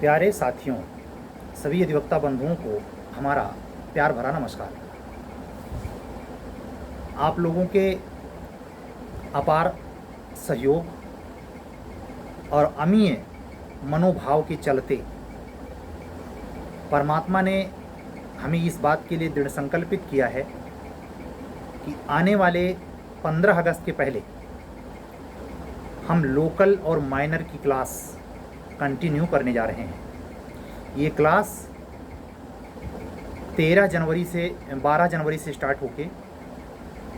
प्यारे साथियों, सभी अधिवक्ता बंधुओं को हमारा प्यार भरा नमस्कार। आप लोगों के अपार सहयोग और अमीय मनोभाव के चलते परमात्मा ने हमें इस बात के लिए दृढ़ संकल्पित किया है कि आने वाले 15 अगस्त के पहले हम लोकल और माइनर की क्लास कंटिन्यू करने जा रहे हैं। ये क्लास 12 जनवरी से स्टार्ट होके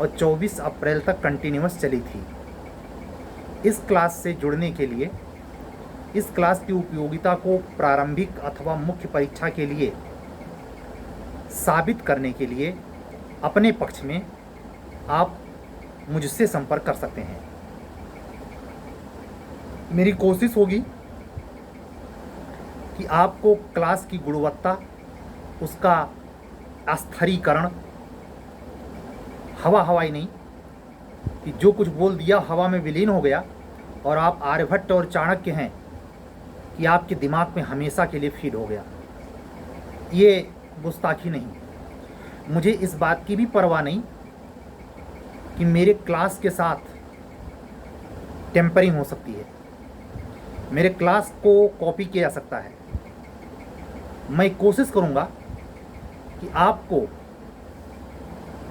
और 24 अप्रैल तक कंटिन्यूअस चली थी। इस क्लास से जुड़ने के लिए, इस क्लास की उपयोगिता को प्रारंभिक अथवा मुख्य परीक्षा के लिए साबित करने के लिए अपने पक्ष में आप मुझसे संपर्क कर सकते हैं। मेरी कोशिश होगी कि आपको क्लास की गुणवत्ता, उसका स्थिरीकरण, हवाई नहीं कि जो कुछ बोल दिया हवा में विलीन हो गया और आप आर्यभट्ट और चाणक्य हैं कि आपके दिमाग में हमेशा के लिए फीड हो गया। ये गुस्ताखी नहीं। मुझे इस बात की भी परवाह नहीं कि मेरे क्लास के साथ टेम्परिंग हो सकती है, मेरे क्लास को कॉपी किया जा सकता है। मैं कोशिश करूंगा कि आपको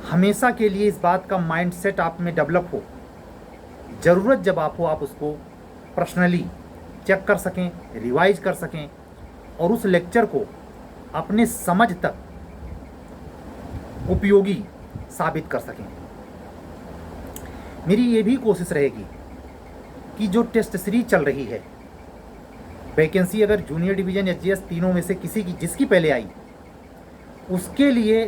हमेशा के लिए इस बात का माइंडसेट आप में डेवलप हो, ज़रूरत जब आप हो आप उसको पर्सनली चेक कर सकें, रिवाइज कर सकें और उस लेक्चर को अपने समझ तक उपयोगी साबित कर सकें। मेरी ये भी कोशिश रहेगी कि जो टेस्ट सीरीज चल रही है, वैकेंसी अगर जूनियर डिवीज़न एचजीएस तीनों में से किसी की जिसकी पहले आई, उसके लिए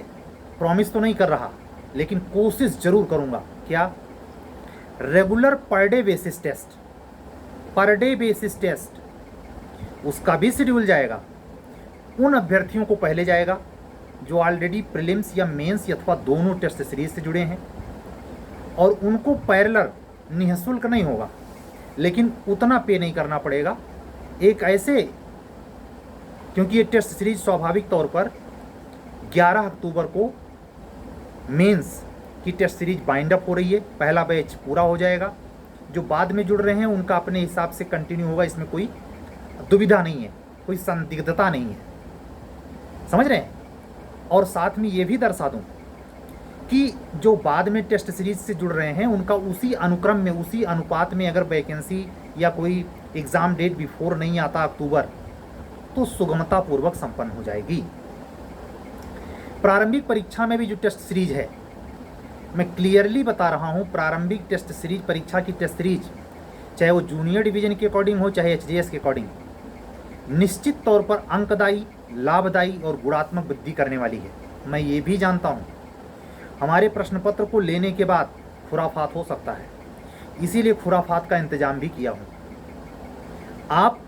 प्रॉमिस तो नहीं कर रहा, लेकिन कोशिश ज़रूर करूँगा। क्या? Regular per day basis test, उसका भी शेड्यूल जाएगा। उन अभ्यर्थियों को पहले जाएगा जो ऑलरेडी प्रीलिम्स या मेंस अथवा दोनों टेस्ट सीरीज से जुड़े हैं, और उनको पैरेलल निःशुल्क नहीं होगा, लेकिन उतना पे नहीं करना पड़ेगा। एक ऐसे, क्योंकि ये टेस्ट सीरीज स्वाभाविक तौर पर 11 अक्टूबर को मेंस की टेस्ट सीरीज बाइंड अप हो रही है, पहला बैच पूरा हो जाएगा। जो बाद में जुड़ रहे हैं उनका अपने हिसाब से कंटिन्यू होगा, इसमें कोई दुविधा नहीं है, कोई संदिग्धता नहीं है। समझ रहे हैं? और साथ में ये भी दर्शा दूं कि जो बाद में टेस्ट सीरीज से जुड़ रहे हैं उनका उसी अनुक्रम में, उसी अनुपात में अगर वैकेंसी या कोई एग्ज़ाम डेट बिफोर नहीं आता अक्टूबर, तो सुगमता पूर्वक संपन्न हो जाएगी। प्रारंभिक परीक्षा में भी जो टेस्ट सीरीज है, मैं क्लियरली बता रहा हूं, प्रारंभिक टेस्ट सीरीज, परीक्षा की टेस्ट सीरीज, चाहे वो जूनियर डिवीज़न के अकॉर्डिंग हो चाहे एचजीएस के अकॉर्डिंग, निश्चित तौर पर अंकदायी, लाभदायी और गुणात्मक वृद्धि करने वाली है। मैं ये भी जानता हूँ हमारे प्रश्न पत्र को लेने के बाद खुराफात हो सकता है, इसीलिए खुराफात का इंतजाम भी किया हूँ। आप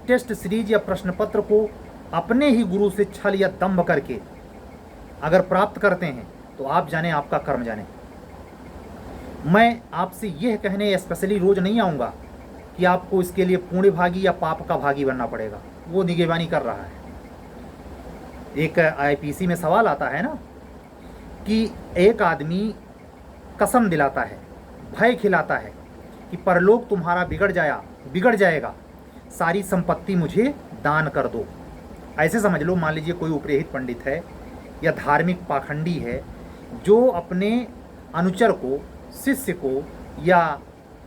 टेस्ट सीरीज या प्रश्न पत्र को अपने ही गुरु से छल या दंभ करके अगर प्राप्त करते हैं तो आप जाने, आपका कर्म जाने। मैं आपसे यह कहने स्पेशली रोज नहीं आऊँगा कि आपको इसके लिए पुण्य भागी या पाप का भागी बनना पड़ेगा, वो निगेबानी कर रहा है। एक आईपीसी में सवाल आता है ना कि एक आदमी कसम दिलाता है, भय खिलाता है कि परलोक तुम्हारा बिगड़ जाएगा, सारी संपत्ति मुझे दान कर दो। ऐसे समझ लो, मान लीजिए कोई उपरेहित पंडित है या धार्मिक पाखंडी है जो अपने अनुचर को, शिष्य को या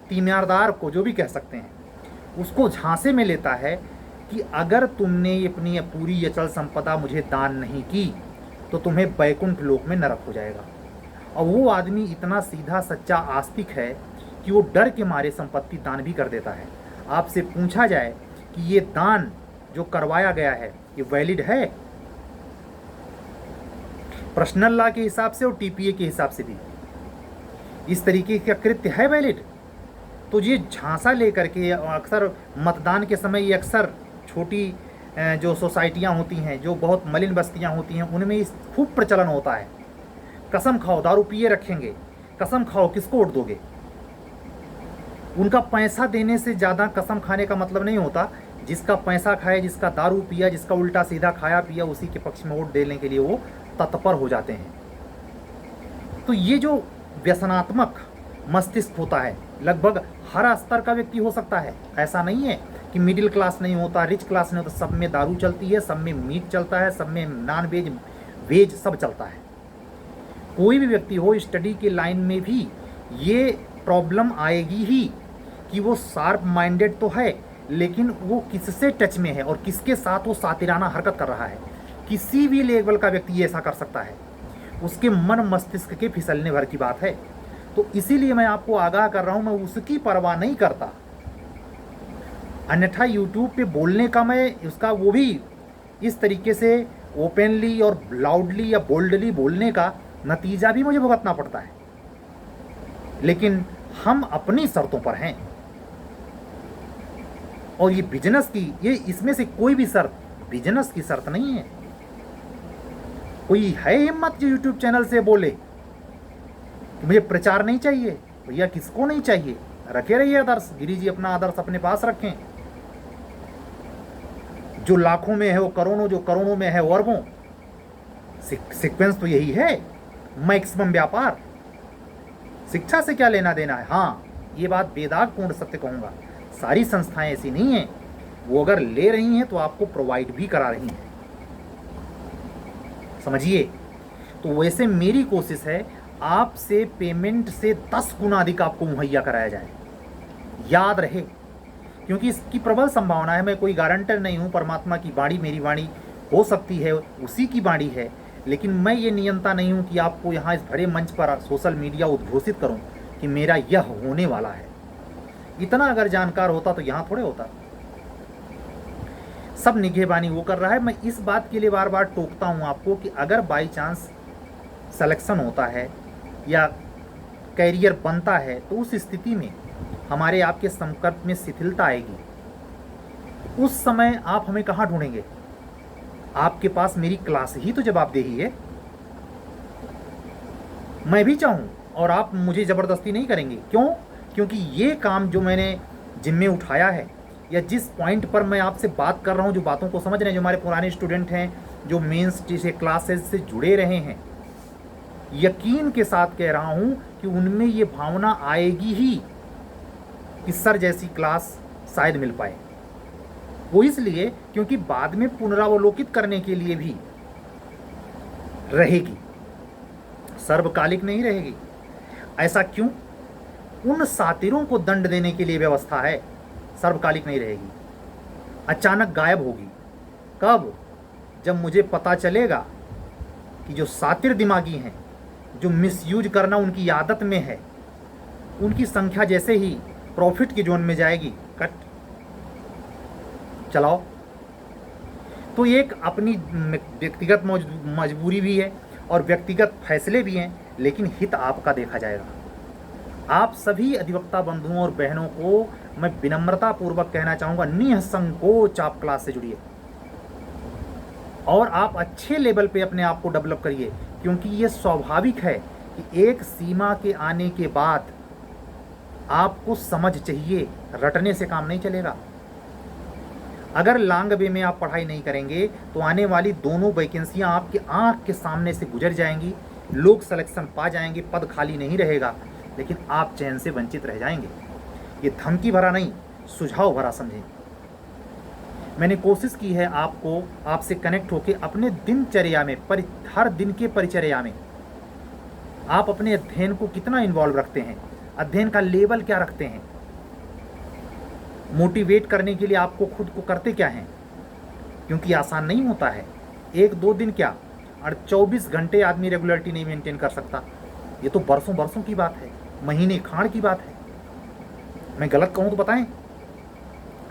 तीमारदार को, जो भी कह सकते हैं, उसको झांसे में लेता है कि अगर तुमने अपनी पूरी अचल संपदा मुझे दान नहीं की तो तुम्हें बैकुंठ लोक में नरक हो जाएगा। और वो आदमी इतना सीधा सच्चा आस्तिक है कि वो डर के मारे संपत्ति दान भी कर देता है। आपसे पूछा जाए कि ये दान जो करवाया गया है ये वैलिड है पर्सनल लॉ के हिसाब से और टीपीए के हिसाब से भी, इस तरीके का कृत्य है वैलिड? तो ये झांसा लेकर के, अक्सर मतदान के समय ये अक्सर छोटी जो सोसाइटियाँ होती हैं, जो बहुत मलिन बस्तियाँ होती हैं, उनमें इस खूब प्रचलन होता है। कसम खाओ, दारू पिए रखेंगे, कसम खाओ, किसको वोट दोगे? उनका पैसा देने से ज़्यादा कसम खाने का मतलब नहीं होता। जिसका पैसा खाया, जिसका दारू पिया, जिसका उल्टा सीधा खाया पिया, उसी के पक्ष में वोट देने के लिए वो तत्पर हो जाते हैं। तो ये जो व्यसनात्मक मस्तिष्क होता है, लगभग हर स्तर का व्यक्ति हो सकता है। ऐसा नहीं है कि मिडिल क्लास नहीं होता, रिच क्लास नहीं होता, सब में दारू चलती है, सब में मीट चलता है, सब में नॉन वेज वेज सब चलता है। कोई भी व्यक्ति हो, स्टडी के लाइन में भी ये प्रॉब्लम आएगी ही कि वो शार्प माइंडेड तो है, लेकिन वो किससे टच में है और किसके साथ वो सातिराना हरकत कर रहा है। किसी भी लेवल का व्यक्ति ये ऐसा कर सकता है, उसके मन मस्तिष्क के फिसलने भर की बात है। तो इसीलिए मैं आपको आगाह कर रहा हूँ, मैं उसकी परवाह नहीं करता। अन्यथा यूट्यूब पे बोलने का मैं उसका वो भी इस तरीके से ओपनली और लाउडली या बोल्डली बोलने का नतीजा भी मुझे भुगतना पड़ता है, लेकिन हम अपनी शर्तों पर हैं। और ये बिजनेस की, ये इसमें से कोई भी शर्त बिजनेस की शर्त नहीं है। कोई है हिम्मत जो यूट्यूब चैनल से बोले कि मुझे प्रचार नहीं चाहिए? भैया किसको नहीं चाहिए? रखे रहिए आदर्श, गिरी जी अपना आदर्श अपने पास रखें। जो लाखों में है वो करोड़ों, जो करोड़ों में है वो अरबों। सीक्वेंस तो यही है, मैक्सिमम व्यापार। शिक्षा से क्या लेना देना है? हाँ, ये बात बेदाग पूर्ण सत्य कहूंगा, सारी संस्थाएं ऐसी नहीं हैं। वो अगर ले रही हैं तो आपको प्रोवाइड भी करा रही हैं, समझिए। तो वैसे मेरी कोशिश है आपसे पेमेंट से 10 गुना अधिक आपको मुहैया कराया जाए। याद रहे, क्योंकि इसकी प्रबल संभावना है। मैं कोई गारंटर नहीं हूँ, परमात्मा की बाणी मेरी वाणी हो सकती है, उसी की बाणी है, लेकिन मैं ये नियंता नहीं हूँ कि आपको यहाँ इस बड़े मंच पर सोशल मीडिया उद्घोषित करूँ कि मेरा यह होने वाला है। इतना अगर जानकार होता तो यहाँ थोड़े होता। सब निगहबानी वो कर रहा है। मैं इस बात के लिए बार बार टोकता हूँ आपको कि अगर बाई चांस सिलेक्शन होता है या कैरियर बनता है तो उस स्थिति में हमारे आपके संपर्क में शिथिलता आएगी। उस समय आप हमें कहाँ ढूंढेंगे? आपके पास मेरी क्लास ही तो जवाबदेही है। मैं भी चाहूँ और आप मुझे ज़बरदस्ती नहीं करेंगे। क्यों? क्योंकि ये काम जो मैंने जिम्मे उठाया है, या जिस पॉइंट पर मैं आपसे बात कर रहा हूँ, जो बातों को समझ रहे हैं, जो हमारे पुराने स्टूडेंट हैं, जो मेंस से क्लासेज से जुड़े रहे हैं, यकीन के साथ कह रहा हूँ कि उनमें ये भावना आएगी ही कि सर जैसी क्लास शायद मिल पाए। वो इसलिए क्योंकि बाद में पुनरावलोकित करने के लिए भी रहेगी, सर्वकालिक नहीं रहेगी। ऐसा क्यों? उन सातिरों को दंड देने के लिए व्यवस्था है, सर्वकालिक नहीं रहेगी, अचानक गायब होगी। कब? जब मुझे पता चलेगा कि जो सातिर दिमागी हैं, जो मिसयूज करना उनकी आदत में है, उनकी संख्या जैसे ही प्रॉफिट की जोन में जाएगी, कट चलाओ। तो एक अपनी व्यक्तिगत मजबूरी भी है और व्यक्तिगत फैसले भी हैं, लेकिन हित आपका देखा जाएगा। आप सभी अधिवक्ता बंधुओं और बहनों को मैं विनम्रता पूर्वक कहना चाहूँगा, निसंकोच आप क्लास से जुड़िए और आप अच्छे लेवल पे अपने आप को डेवलप करिए, क्योंकि ये स्वाभाविक है कि एक सीमा के आने के बाद आपको समझ चाहिए, रटने से काम नहीं चलेगा। अगर लॉन्ग वे में आप पढ़ाई नहीं करेंगे तो आने वाली दोनों वैकेंसियां आपकी आंख के सामने से गुजर जाएंगी, लोग सिलेक्शन पा जाएंगे, पद खाली नहीं रहेगा, लेकिन आप चयन से वंचित रह जाएंगे। ये धमकी भरा नहीं, सुझाव भरा समझें। मैंने कोशिश की है आपको, आपसे कनेक्ट होकर अपने दिनचर्या में, हर दिन के परिचर्या में आप अपने अध्ययन को कितना इन्वॉल्व रखते हैं, अध्ययन का लेवल क्या रखते हैं, मोटिवेट करने के लिए आपको खुद को करते क्या हैं, क्योंकि आसान नहीं होता है। 1-2 दिन क्या, और 24 घंटे आदमी रेगुलरिटी नहीं मेंटेन कर सकता। ये तो बरसों बरसों की बात है, महीने खाड़ की बात है। मैं गलत कहूँ तो बताएं।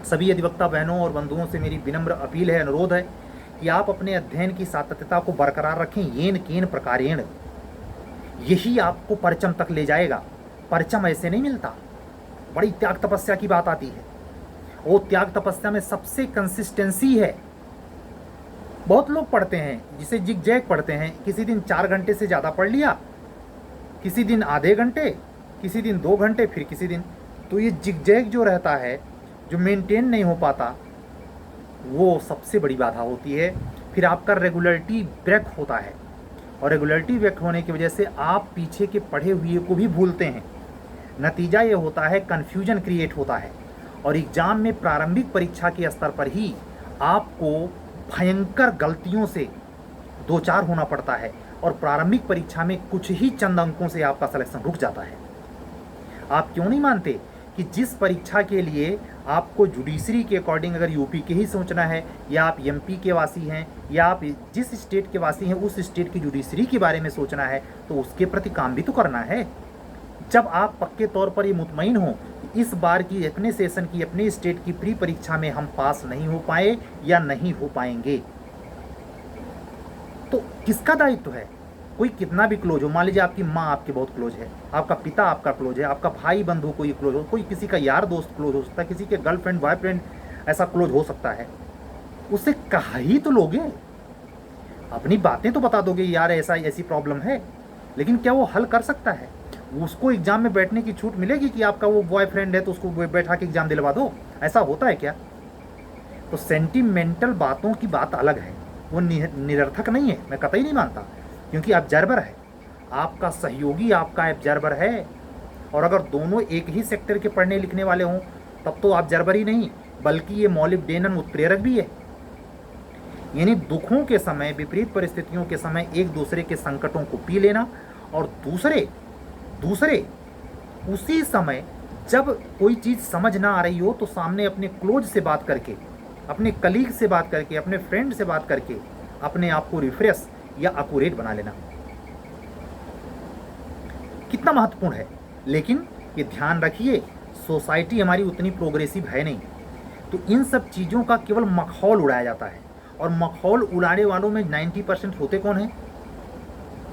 सभी अधिवक्ता बहनों और बंधुओं से मेरी विनम्र अपील है, अनुरोध है कि आप अपने अध्ययन की सातत्यता को बरकरार रखें। येन केन प्रकारेण, यही आपको परचम तक ले जाएगा। परचम ऐसे नहीं मिलता, बड़ी त्याग तपस्या की बात आती है। वो त्याग तपस्या में सबसे कंसिस्टेंसी है। बहुत लोग पढ़ते हैं, जिसे जिग जैग पढ़ते हैं, किसी दिन 4 घंटे से ज़्यादा पढ़ लिया, किसी दिन आधे घंटे, किसी दिन 2 घंटे, फिर किसी दिन। तो ये जिग जैग जो रहता है, जो मेंटेन नहीं हो पाता, वो सबसे बड़ी बाधा होती है। फिर आपका रेगुलरिटी ब्रेक होता है, और रेगुलरिटी ब्रेक होने की वजह से आप पीछे के पढ़े हुए को भी भूलते हैं। नतीजा ये होता है कन्फ्यूजन क्रिएट होता है, और एग्ज़ाम में प्रारंभिक परीक्षा के स्तर पर ही आपको भयंकर गलतियों से दो चार होना पड़ता है, और प्रारंभिक परीक्षा में कुछ ही चंद अंकों से आपका सिलेक्शन रुक जाता है। आप क्यों नहीं मानते कि जिस परीक्षा के लिए आपको जुडिशरी के अकॉर्डिंग अगर यूपी के ही सोचना है, या आप एमपी के वासी हैं, या आप जिस स्टेट के वासी हैं उस स्टेट की जुडिशरी के बारे में सोचना है, तो उसके प्रति काम भी तो करना है। जब आप पक्के तौर पर ये मुतमईन हो कि इस बार की अपने सेशन की अपने स्टेट की प्री परीक्षा में हम पास नहीं हो पाए या नहीं हो पाएंगे, तो किसका दायित्व है? कोई कितना भी क्लोज हो, मान लीजिए आपकी माँ आपके बहुत क्लोज है, आपका पिता आपका क्लोज है, आपका भाई बंधु कोई क्लोज हो, कोई किसी का यार दोस्त क्लोज हो सकता है, किसी के गर्लफ्रेंड बॉयफ्रेंड ऐसा क्लोज हो सकता है, उससे कहा ही तो लोगे, अपनी बातें तो बता दोगे यार ऐसा ऐसी प्रॉब्लम है, लेकिन क्या वो हल कर सकता है? उसको एग्जाम में बैठने की छूट मिलेगी कि आपका वो बॉयफ्रेंड है तो उसको बैठा के एग्जाम दिलवा दो? ऐसा होता है क्या? तो सेंटिमेंटल बातों की बात अलग है, वो निरर्थक नहीं है, मैं कतई नहीं मानता, क्योंकि ऑब्जर्वर है, आपका सहयोगी आपका ऑब्जर्वर है, और अगर दोनों एक ही सेक्टर के पढ़ने लिखने वाले हों तब तो ऑब्जर्वर ही नहीं बल्कि ये मॉलिब्डेनम उत्प्रेरक भी है। यानी दुखों के समय, विपरीत परिस्थितियों के समय एक दूसरे के संकटों को पी लेना, और दूसरे उसी समय जब कोई चीज़ समझ ना आ रही हो तो सामने अपने क्लोज से बात करके, अपने कलीग से बात करके, अपने फ्रेंड से बात करके अपने आप को रिफ्रेश या अक्यूरेट बना लेना कितना महत्वपूर्ण है। लेकिन ये ध्यान रखिए, सोसाइटी हमारी उतनी प्रोग्रेसिव है नहीं, तो इन सब चीज़ों का केवल मखौल उड़ाया जाता है, और मखौल उड़ाने वालों में 90% होते कौन हैं?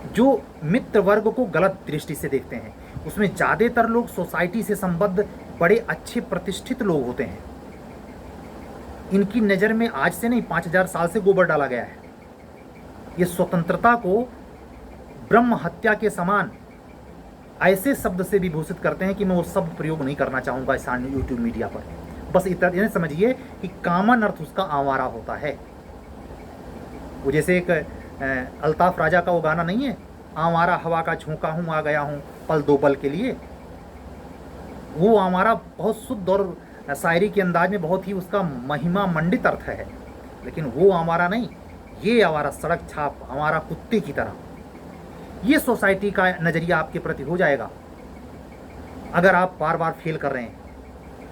जो मित्र वर्ग को गलत दृष्टि से देखते हैं। उसमें ज़्यादातर लोग सोसाइटी से संबद्ध बड़े अच्छे प्रतिष्ठित लोग होते हैं। इनकी नज़र में आज से नहीं 5000 साल से गोबर डाला गया है। ये स्वतंत्रता को ब्रह्म हत्या के समान ऐसे शब्द से विभूषित करते हैं कि मैं वो शब्द प्रयोग नहीं करना चाहूँगा इस यूट्यूब मीडिया पर। बस इतना समझिए कि कामन अर्थ उसका आवारा होता है। वो जैसे एक अल्ताफ राजा का वो गाना नहीं है, आवारा हवा का झोंका हूँ आ गया हूँ पल दो पल के लिए। वो आवारा बहुत शुद्ध और शायरी के अंदाज में बहुत ही उसका महिमा मंडित अर्थ है, लेकिन वो आवारा नहीं, ये आवारा सड़क छाप हमारा कुत्ते की तरह। ये सोसाइटी का नज़रिया आपके प्रति हो जाएगा अगर आप बार बार फेल कर रहे हैं।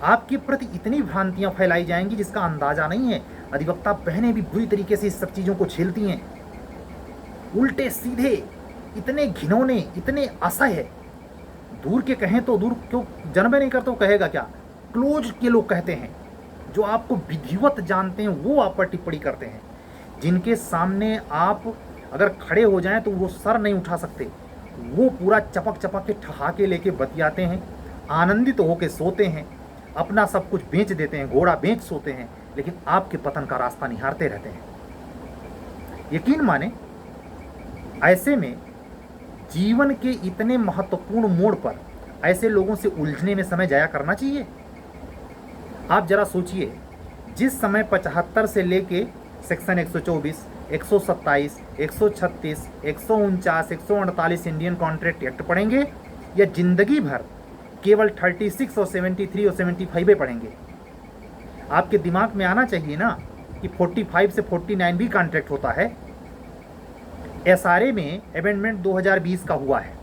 आपके प्रति इतनी भ्रांतियां फैलाई जाएंगी जिसका अंदाजा नहीं है। अधिवक्ता बहनें भी बुरी तरीके से इस सब चीज़ों को झेलती हैं। उल्टे सीधे इतने घिनौने, इतने असह्य, दूर के कहें तो दूर क्यों जन्म नहीं करते, तो कहेगा क्या? क्लोज के लोग कहते हैं, जो आपको विधिवत जानते हैं वो आप पर टिप्पणी करते हैं, जिनके सामने आप अगर खड़े हो जाएं तो वो सर नहीं उठा सकते, वो पूरा चपक चपक के ठहाके लेके बतियाते हैं, आनंदित होके सोते हैं, अपना सब कुछ बेच देते हैं, घोड़ा बेच सोते हैं, लेकिन आपके पतन का रास्ता निहारते रहते हैं। यकीन माने, ऐसे में जीवन के इतने महत्वपूर्ण मोड़ पर ऐसे लोगों से उलझने में समय जाया करना चाहिए? आप जरा सोचिए, जिस समय 75 से लेके सेक्शन 124, 127, 136, 149, 148 इंडियन कॉन्ट्रैक्ट एक्ट पढ़ेंगे, या जिंदगी भर केवल 36 और 73 और 75 पढ़ेंगे? आपके दिमाग में आना चाहिए ना कि 45 से 49 भी कॉन्ट्रैक्ट होता है। एसआरए में अमेंडमेंट 2020 का हुआ है,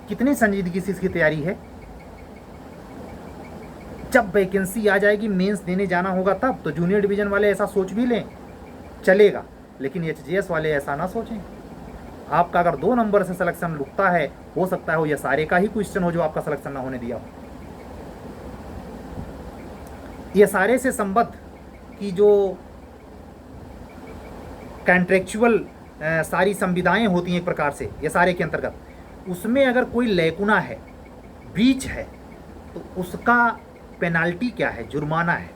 कितनी संजीदगी से इसकी तैयारी है? जब वैकेंसी आ जाएगी, मेंस देने जाना होगा तब तो जूनियर डिवीज़न वाले ऐसा सोच भी लें, चलेगा, लेकिन एचजीएस वाले ऐसा ना सोचें। आपका अगर 2 नंबर से सिलेक्शन रुकता है, हो सकता है वो एसआरए का ही क्वेश्चन हो जो आपका सिलेक्शन ना होने दिया हो। एसआरए से संबद्ध की जो कॉन्ट्रेक्चुअल सारी संविधाएं होती हैं एक प्रकार से एसआरए के अंतर्गत, उसमें अगर कोई लैकुना है, बीच है, तो उसका पेनाल्टी क्या है? जुर्माना है।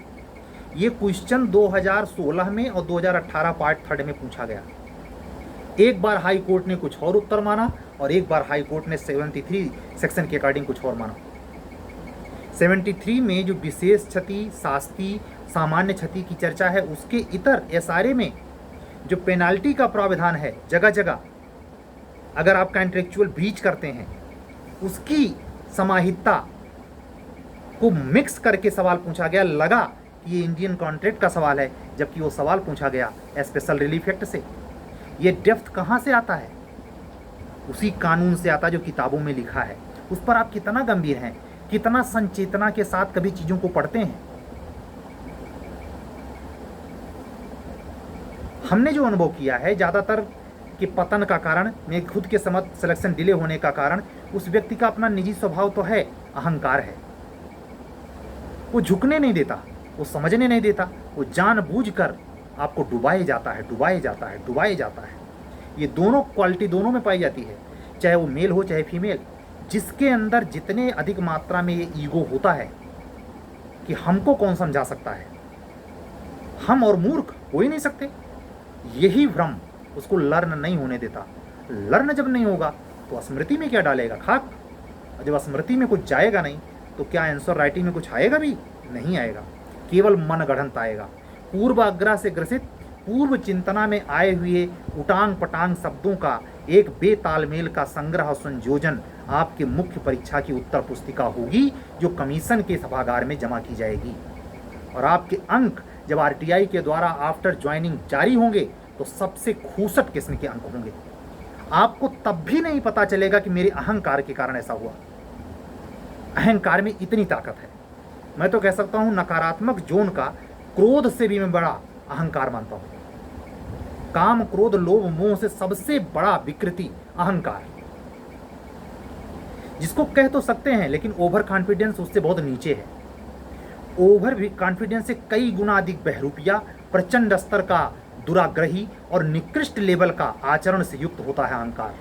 ये क्वेश्चन 2016 में और 2018 पार्ट 3 में पूछा गया। एक बार हाई कोर्ट ने कुछ और उत्तर माना और एक बार हाई कोर्ट ने 73 सेक्शन के अकॉर्डिंग कुछ और माना। 73 में जो विशेष क्षति, शास्ति सामान्य क्षति की चर्चा है, उसके इतर एसआरए में जो पेनाल्टी का प्रावधान है जगह जगह अगर आप कॉन्ट्रेक्चुअल ब्रीच करते हैं, उसकी समाहितता को मिक्स करके सवाल पूछा गया। लगा कि ये इंडियन कॉन्ट्रैक्ट का सवाल है, जबकि वो सवाल पूछा गया स्पेशल रिलीफ एक्ट से। ये डेप्थ कहाँ से आता है? उसी कानून से आता है जो किताबों में लिखा है। उस पर आप कितना गंभीर हैं, कितना संचेतना के साथ कभी चीज़ों को पढ़ते हैं। हमने जो अनुभव किया है ज़्यादातर कि पतन का कारण, मेरे खुद के समझ सिलेक्शन डिले होने का कारण उस व्यक्ति का अपना निजी स्वभाव तो है, अहंकार है। वो झुकने नहीं देता, वो समझने नहीं देता, वो जानबूझकर आपको डुबाए जाता है, डुबाए जाता है, डुबाए जाता है। ये दोनों क्वालिटी दोनों में पाई जाती है, चाहे वो मेल हो चाहे फीमेल। जिसके अंदर जितने अधिक मात्रा में ये ईगो होता है कि हमको कौन समझा सकता है, हम और मूर्ख हो ही नहीं सकते, यही भ्रम उसको लर्न नहीं होने देता। लर्न जब नहीं होगा तो स्मृति में क्या डालेगा? खाक। जब स्मृति में कुछ जाएगा नहीं तो क्या आंसर राइटिंग में कुछ आएगा? भी नहीं आएगा, केवल मनगढ़ंत आएगा। पूर्वाग्रह से ग्रसित पूर्व चिंतना में आए हुए उटांग पटांग शब्दों का एक बेतालमेल का संग्रह और संयोजन आपके मुख्य परीक्षा की उत्तर पुस्तिका होगी, जो कमीशन के सभागार में जमा की जाएगी। और आपके अंक जब आरटीआई के द्वारा आफ्टर ज्वाइनिंग जारी होंगे तो सबसे खूसट किस्म के अंक होंगे। आपको तब भी नहीं पता चलेगा कि मेरे अहंकार के कारण ऐसा हुआ। अहंकार में इतनी ताकत है, मैं तो कह सकता हूं नकारात्मक जोन का क्रोध से भी मैं बड़ा अहंकार मानता हूं। काम क्रोध लोभ मोह से सबसे बड़ा विकृति अहंकार, जिसको कह तो सकते हैं लेकिन ओवर कॉन्फिडेंस उससे बहुत नीचे है। ओवर भी कॉन्फिडेंस से कई गुना अधिक बहरूपिया, प्रचंड स्तर का दुराग्रही और निकृष्ट लेवल का आचरण से युक्त होता है अहंकार।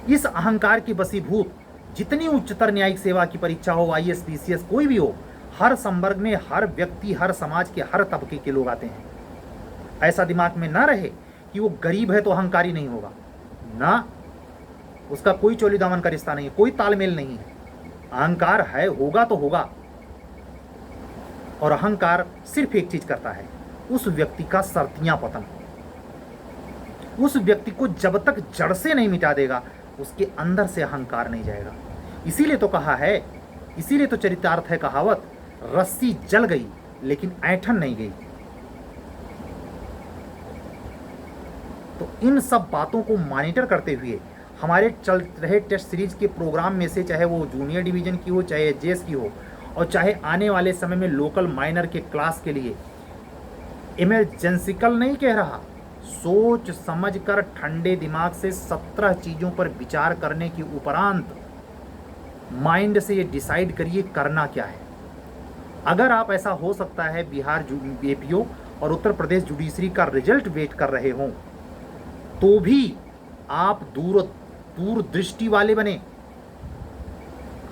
इस अहंकार की बसीभूत जितनी उच्चतर न्यायिक सेवा की परीक्षा हो, आईएएस पीसीएस कोई भी हो, हर संवर्ग में हर व्यक्ति, हर समाज के हर तबके के लोग आते हैं। ऐसा दिमाग में ना रहे कि वो गरीब है तो अहंकारी नहीं होगा, ना, उसका कोई चोली दामन का रिश्ता नहीं है, कोई तालमेल नहीं है। अहंकार है, होगा तो होगा। और अहंकार सिर्फ एक चीज करता है, उस व्यक्ति का सर्तियां पतन। उस व्यक्ति को जब तक जड़ से नहीं मिटा देगा उसके अंदर से अहंकार नहीं जाएगा। इसीलिए तो कहा है, इसीलिए तो चरितार्थ है कहावत, रस्सी जल गई लेकिन ऐंठन नहीं गई। तो इन सब बातों को मॉनिटर करते हुए हमारे चल रहे टेस्ट सीरीज के प्रोग्राम में से, चाहे वो जूनियर डिवीजन की हो, चाहे एचजेएस की हो, और चाहे आने वाले समय में लोकल माइनर के क्लास के लिए, इमरजेंसिकल नहीं कह रहा, सोच समझकर ठंडे दिमाग से 17 चीज़ों पर विचार करने के उपरांत माइंड से ये डिसाइड करिए करना क्या है। अगर आप, ऐसा हो सकता है बिहार एपीओ और उत्तर प्रदेश जुडिशरी का रिजल्ट वेट कर रहे हों, तो भी आप दूरदृष्टि वाले बने।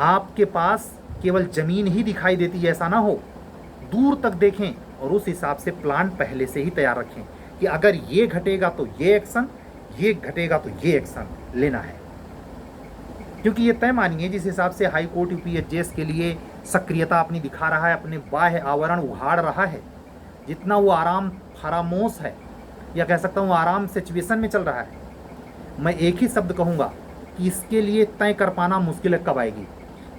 आपके पास केवल जमीन ही दिखाई देती है, ऐसा ना हो, दूर तक देखें और उस हिसाब से प्लान पहले से ही तैयार रखें कि अगर ये घटेगा तो ये एक्शन, ये घटेगा तो ये एक्शन लेना है। क्योंकि ये तय मानिए जिस हिसाब से हाई कोर्ट यूपी एचजेएस के लिए सक्रियता अपनी दिखा रहा है, अपने बाह्य आवरण उघाड़ रहा है, जितना वो आराम फरामोश है, या कह सकता हूँ आराम सिचुएशन में चल रहा है, मैं एक ही शब्द कहूँगा कि इसके लिए तय कर पाना मुश्किल कब आएगी।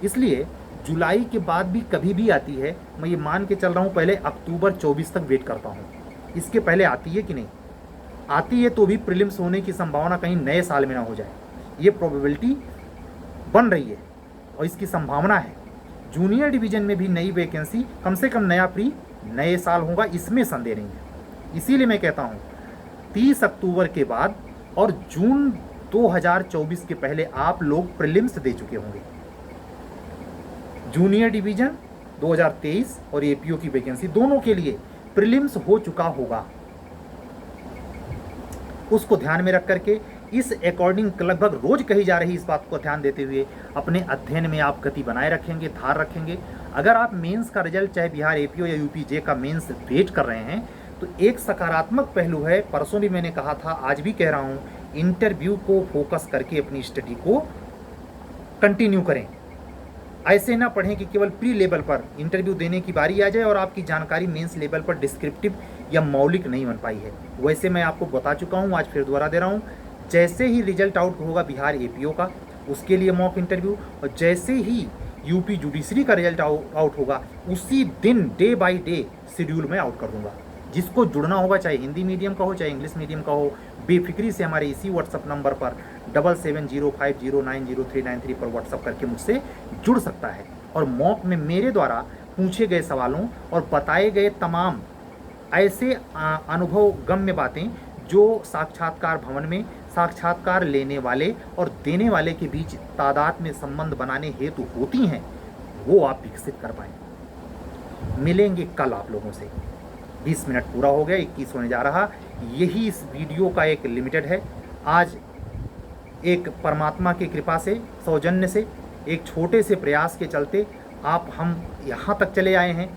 इसलिए जुलाई के बाद भी कभी भी आती है, मैं ये मान के चल रहा हूँ पहले अक्टूबर 24 तक वेट करता हूँ। इसके पहले आती है कि नहीं आती है तो भी प्रीलिम्स होने की संभावना कहीं नए साल में ना हो जाए, ये प्रोबेबिलिटी बन रही है और इसकी संभावना है। जूनियर डिवीजन में भी नई वैकेंसी, कम से कम नया प्री नए साल होगा, इसमें संदेह नहीं है। इसीलिए मैं कहता हूँ 30 अक्टूबर के बाद और जून 2024 के पहले आप लोग प्रीलिम्स दे चुके होंगे। जूनियर डिवीजन 2023 और एपीओ की वैकेंसी दोनों के लिए प्रीलिम्स हो चुका होगा। उसको ध्यान में रख करके इस अकॉर्डिंग लगभग रोज कही जा रही इस बात को ध्यान देते हुए अपने अध्ययन में आप गति बनाए रखेंगे, धार रखेंगे। अगर आप मेंस का रिजल्ट चाहे बिहार एपीओ या यूपीजे का मेंस वेट कर रहे हैं तो एक सकारात्मक पहलू है, परसों भी मैंने कहा था, आज भी कह रहा हूँ, इंटरव्यू को फोकस करके अपनी स्टडी को कंटिन्यू करें। ऐसे ना पढ़ें कि केवल प्री लेवल पर इंटरव्यू देने की बारी आ जाए और आपकी जानकारी मेंस लेवल पर डिस्क्रिप्टिव या मौलिक नहीं बन पाई है। वैसे मैं आपको बता चुका हूँ, आज फिर दोबारा दे रहा हूँ, जैसे ही रिजल्ट आउट होगा बिहार एपीओ का, उसके लिए मॉक इंटरव्यू, और जैसे ही यूपी जुडिशरी का रिजल्ट आउट होगा उसी दिन डे बाय डे शेड्यूल में आउट कर दूंगा। जिसको जुड़ना होगा, चाहे हिंदी मीडियम का हो चाहे इंग्लिश मीडियम का हो, बेफिक्री से हमारे इसी व्हाट्सअप नंबर पर 7705090393 पर व्हाट्सअप करके मुझसे जुड़ सकता है और मॉक में मेरे द्वारा पूछे गए सवालों और बताए गए तमाम ऐसे अनुभव गम्य बातें जो साक्षात्कार भवन में साक्षात्कार लेने वाले और देने वाले के बीच तादाद में संबंध बनाने हेतु होती हैं, वो आप विकसित कर पाएं। मिलेंगे कल आप लोगों से। 20 मिनट पूरा हो गया, 21 होने जा रहा। यही इस वीडियो का एक लिमिटेड है। आज एक परमात्मा की कृपा से, सौजन्य से, एक छोटे से प्रयास के चलते हम यहाँ तक चले आए हैं।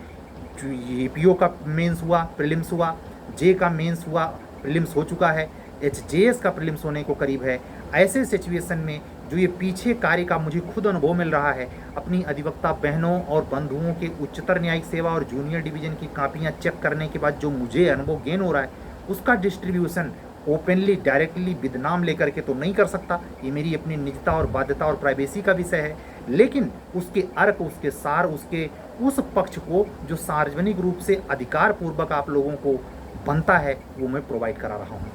यूपीओ का मेंस हुआ, प्रीलिम्स हुआ, जे का मेंस हुआ, प्रीलिम्स हो चुका है, एचजेएस का प्रीलिम्स होने को करीब है। ऐसे सिचुएशन में जो ये पीछे कार्य का मुझे खुद अनुभव मिल रहा है, अपनी अधिवक्ता बहनों और बंधुओं के उच्चतर न्यायिक सेवा और जूनियर डिवीजन की कापियाँ चेक करने के बाद जो मुझे अनुभव गेन हो रहा है, उसका डिस्ट्रीब्यूशन ओपनली डायरेक्टली विद नाम लेकर के तो नहीं कर सकता। ये मेरी अपनी निजता और बाध्यता और प्राइवेसी का विषय है, लेकिन उसके अर्क, उसके सार, उसके उस पक्ष को जो सार्वजनिक रूप से अधिकार पूर्वक आप लोगों को बनता है, वो मैं प्रोवाइड करा रहा हूँ।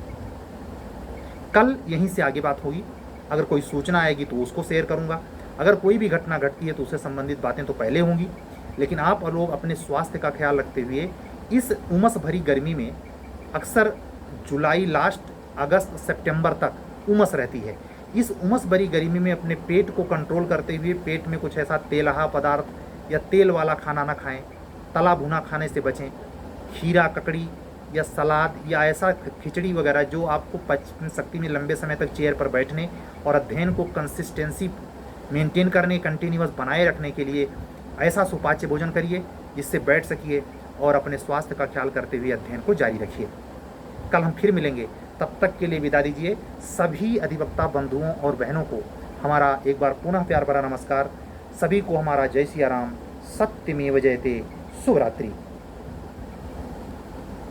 कल यहीं से आगे बात होगी। अगर कोई सूचना आएगी तो उसको शेयर करूँगा। अगर कोई भी घटना घटती है तो उससे संबंधित बातें तो पहले होंगी, लेकिन आप लोग अपने स्वास्थ्य का ख्याल रखते हुए इस उमस भरी गर्मी में, अक्सर जुलाई लास्ट अगस्त सितंबर तक उमस रहती है, इस उमस भरी गर्मी में अपने पेट को कंट्रोल करते हुए पेट में कुछ ऐसा तेलहा पदार्थ या तेल वाला खाना ना खाएं, तला भुना खाने से बचें। खीरा, ककड़ी या सलाद या ऐसा खिचड़ी वगैरह जो आपको पाचन शक्ति में लंबे समय तक चेयर पर बैठने और अध्ययन को कंसिस्टेंसी मेंटेन करने, कंटिन्यूअस बनाए रखने के लिए ऐसा सुपाच्य भोजन करिए जिससे बैठ सकिए और अपने स्वास्थ्य का ख्याल करते हुए अध्ययन को जारी रखिए। कल हम फिर मिलेंगे, तब तक के लिए विदा दीजिए। सभी अधिवक्ता बंधुओं और बहनों को हमारा एक बार पुनः प्यार भरा नमस्कार। सभी को हमारा जय सिया राम, सत्यमेव जयते। शुभ रात्रि।